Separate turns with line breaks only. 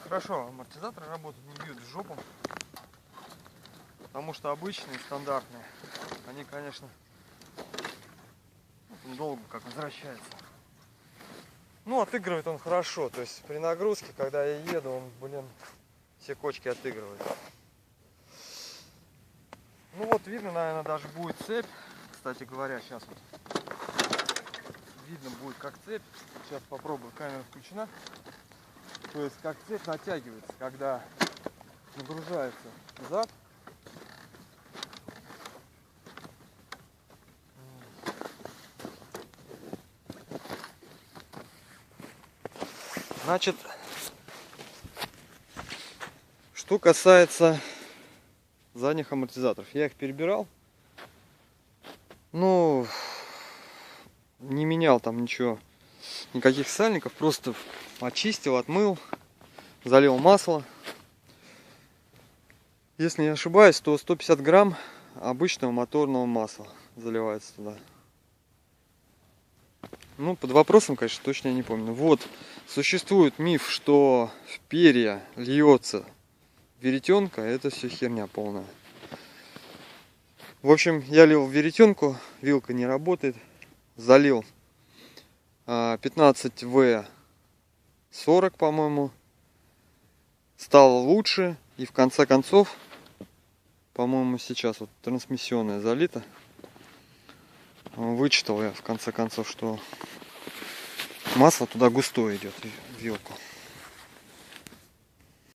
хорошо амортизаторы работают, не бьют в жопу. Потому что обычные, стандартные, они, конечно, долго как возвращаются. Ну, отыгрывает он хорошо. То есть при нагрузке, когда я еду, он, блин, все кочки отыгрывает. Ну вот видно, наверное, даже будет цепь. Кстати говоря, сейчас вот видно будет, как цепь. Сейчас попробую, камера включена. То есть как цепь натягивается, когда нагружается зад. Значит, что касается задних амортизаторов, я их перебирал. Ну, не менял там ничего, никаких сальников, просто очистил, отмыл, залил масло. Если не ошибаюсь, то 150 грамм обычного моторного масла заливается туда. Ну, под вопросом, конечно, точно я не помню. Вот, существует миф, что в перья льется веретенка, это все херня полная. В общем, я лил веретенку, вилка не работает, залил 15В40, по-моему, стало лучше, и в конце концов, по-моему, сейчас вот трансмиссионная залита. Вычитал я в конце концов, что масло туда густое идет в вилку.